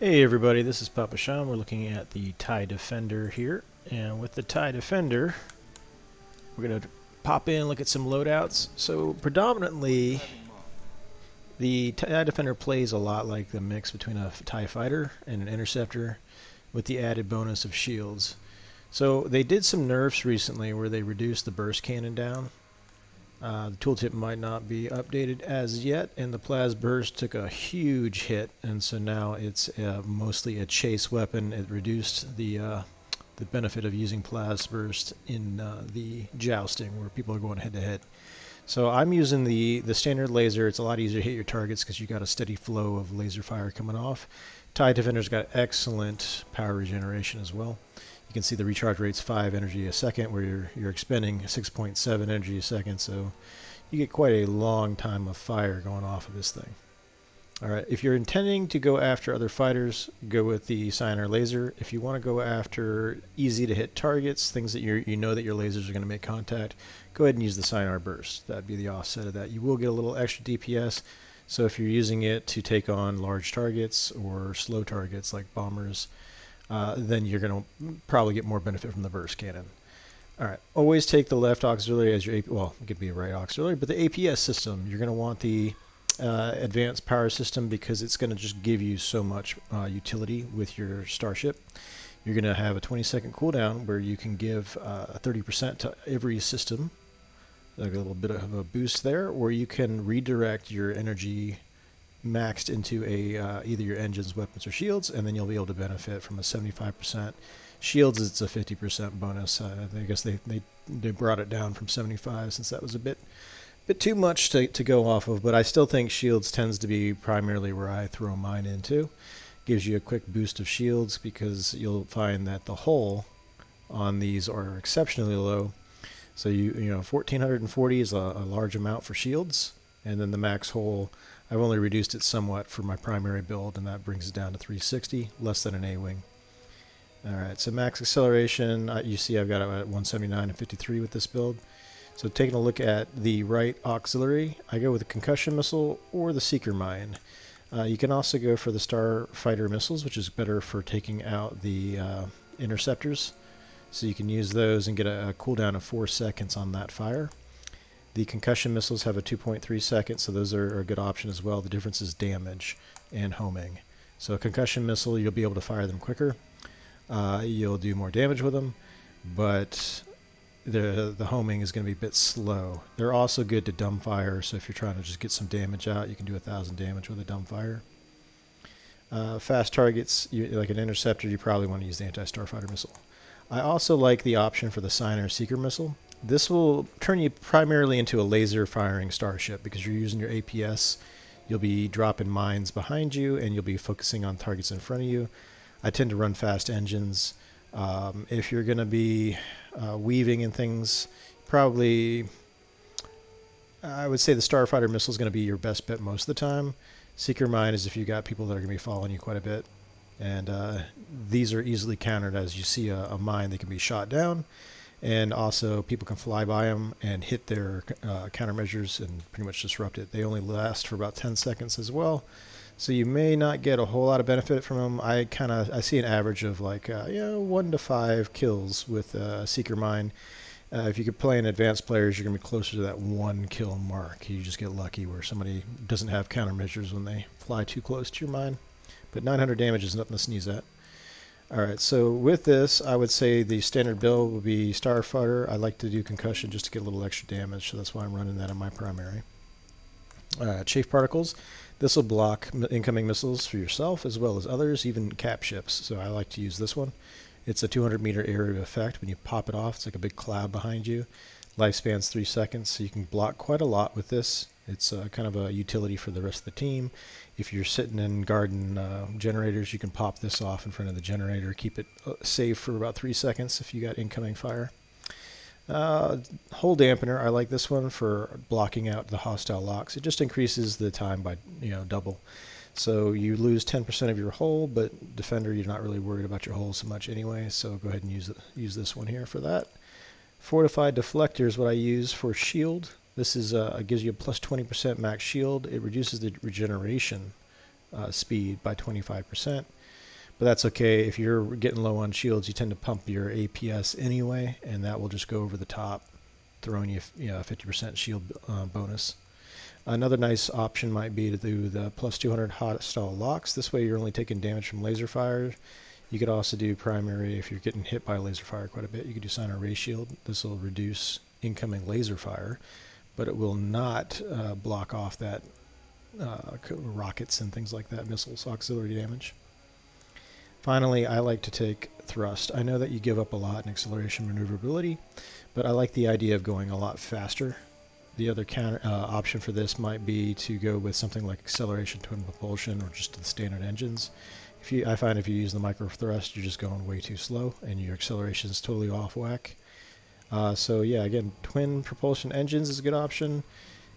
Hey everybody, this is Papa Sean. We're looking at the TIE Defender here. And with the TIE Defender, we're going to pop in and look at some loadouts. So predominantly, the TIE Defender plays a lot like the mix between a TIE Fighter and an Interceptor with the added bonus of shields. So they did some nerfs recently where they reduced the burst cannon down. The tooltip might not be updated as yet, and the Plas Burst took a huge hit, and so now it's mostly a chase weapon. It reduced the benefit of using Plas Burst in the jousting, where people are going head to head. So I'm using the standard laser. It's a lot easier to hit your targets because you got a steady flow of laser fire coming off. TIE Defender's got excellent power regeneration as well. You can see the recharge rate's 5 energy a second, where you're expending 6.7 energy a second, so you get quite a long time of fire going off of this thing. Alright, if you're intending to go after other fighters, go with the Cyanide Laser. If you want to go after easy to hit targets, things that you know that your lasers are going to make contact, go ahead and use the Cyanide Burst. That'd be the offset of that. You will get a little extra DPS, so if you're using it to take on large targets or slow targets like bombers, then you're going to probably get more benefit from the burst cannon. Alright, always take the left auxiliary as your well, it could be a right auxiliary, but the APS system, you're going to want the advanced power system because it's going to just give you so much utility with your starship. You're going to have a 20-second cooldown where you can give 30% to every system, like a little bit of a boost there, or you can redirect your energy maxed into either your engines, weapons, or shields, and then you'll be able to benefit from a 75%. Shields, it's a 50% bonus. I guess they brought it down from 75 since that was a bit too much to go off of, but I still think shields tends to be primarily where I throw mine into. Gives you a quick boost of shields because you'll find that the hull on these are exceptionally low. So you know 1440 is a large amount for shields, and then the max hull, I've only reduced it somewhat for my primary build, and that brings it down to 360, less than an A-wing. Alright, so max acceleration, you see I've got it at 179 and 53 with this build. So taking a look at the right auxiliary, I go with the concussion missile or the seeker mine. You can also go for the starfighter missiles, which is better for taking out the interceptors. So you can use those and get a cooldown of 4 seconds on that fire. The concussion missiles have a 2.3 seconds, so those are a good option as well. The difference is damage and homing. So a concussion missile, you'll be able to fire them quicker. You'll do more damage with them, but the homing is going to be a bit slow. They're also good to dumbfire, so if you're trying to just get some damage out, you can do 1,000 damage with a dumbfire. Fast targets, like an interceptor, you probably want to use the anti-starfighter missile. I also like the option for the Cyanide Seeker missile. This will turn you primarily into a laser firing starship because you're using your APS. You'll be dropping mines behind you and you'll be focusing on targets in front of you. I tend to run fast engines. If you're going to be weaving and things, probably I would say the Starfighter missile is going to be your best bet most of the time. Seeker Mine is if you got people that are going to be following you quite a bit. And these are easily countered as you see a mine that can be shot down. And also people can fly by them and hit their countermeasures and pretty much disrupt it. They only last for about 10 seconds as well. So you may not get a whole lot of benefit from them. I see an average of like 1 to 5 kills with Seeker Mine. If you could play in advanced players, you're going to be closer to that 1 kill mark. You just get lucky where somebody doesn't have countermeasures when they fly too close to your mine. But 900 damage is nothing to sneeze at. Alright, so with this, I would say the standard build would be Starfighter. I like to do concussion just to get a little extra damage, so that's why I'm running that on my primary. Chafe Particles. This will block incoming missiles for yourself as well as others, even cap ships. So I like to use this one. It's a 200-meter area of effect. When you pop it off, it's like a big cloud behind you. Lifespan's 3 seconds, so you can block quite a lot with this. It's kind of a utility for the rest of the team. If you're sitting in garden generators, you can pop this off in front of the generator. Keep it safe for about 3 seconds if you got incoming fire. Hull dampener, I like this one for blocking out the hostile locks. It just increases the time by double. So you lose 10% of your hull, but Defender, you're not really worried about your hull so much anyway, so go ahead and use this one here for that. Fortified Deflector is what I use for shield. This is gives you a plus 20% max shield. It reduces the regeneration speed by 25%. But that's okay. If you're getting low on shields, you tend to pump your APS anyway, and that will just go over the top, throwing you a 50% shield bonus. Another nice option might be to do the plus 200 hostile locks. This way you're only taking damage from laser fire. You could also do primary if you're getting hit by laser fire quite a bit. You could do sign or ray shield. This will reduce incoming laser fire, but it will not block off that rockets and things like that, missiles, auxiliary damage. Finally, I like to take thrust. I know that you give up a lot in acceleration maneuverability, but I like the idea of going a lot faster. The other option for this might be to go with something like acceleration twin propulsion or just the standard engines. I find if you use the micro thrust, you're just going way too slow and your acceleration is totally off whack. So yeah, again, twin propulsion engines is a good option.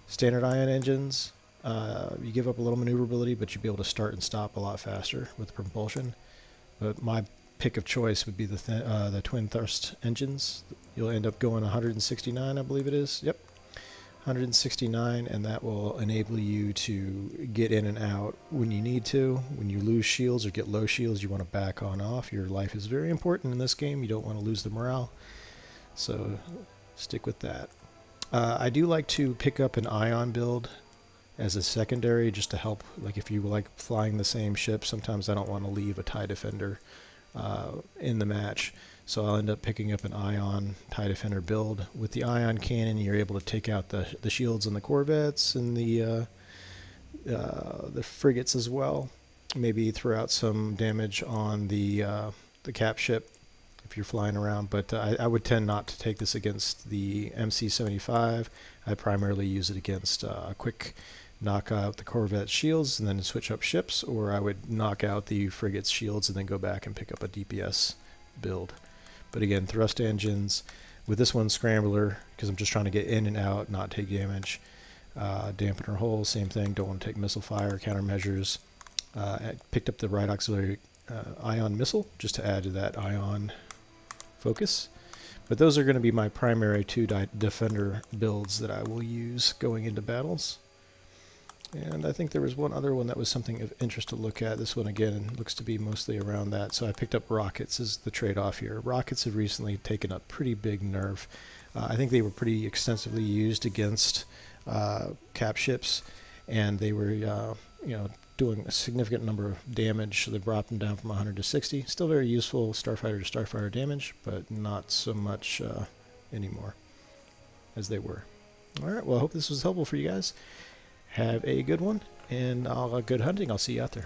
Standard ion engines, you give up a little maneuverability, but you'll be able to start and stop a lot faster with the propulsion. But my pick of choice would be the twin thrust engines. You'll end up going 169, I believe it is. Yep, 169, and that will enable you to get in and out when you need to. When you lose shields or get low shields, you want to back on off. Your life is very important in this game. You don't want to lose the morale, so stick with that. I do like to pick up an ion build as a secondary just to help, like if you like flying the same ship, sometimes I don't want to leave a TIE Defender in the match, so I'll end up picking up an ion TIE Defender build. With the ion cannon, you're able to take out the shields on the corvettes and the frigates as well. Maybe throw out some damage on the cap ship if you're flying around, but I would tend not to take this against the MC-75. I primarily use it against a quick knock out the corvette shields and then switch up ships, or I would knock out the frigate's shields and then go back and pick up a DPS build. But again, thrust engines. With this one, scrambler, because I'm just trying to get in and out, not take damage. Dampener hull, same thing, don't want to take missile fire, countermeasures. I picked up the right auxiliary ion missile just to add to that ion focus. But those are going to be my primary two defender builds that I will use going into battles. And I think there was one other one that was something of interest to look at. This one, again, looks to be mostly around that. So I picked up rockets as the trade-off here. Rockets have recently taken a pretty big nerf. I think they were pretty extensively used against cap ships, and they were doing a significant number of damage. So they brought them down from 100 to 60. Still very useful starfighter to starfighter damage, but not so much anymore as they were. All right, well, I hope this was helpful for you guys. Have a good one, and good hunting. I'll see you out there.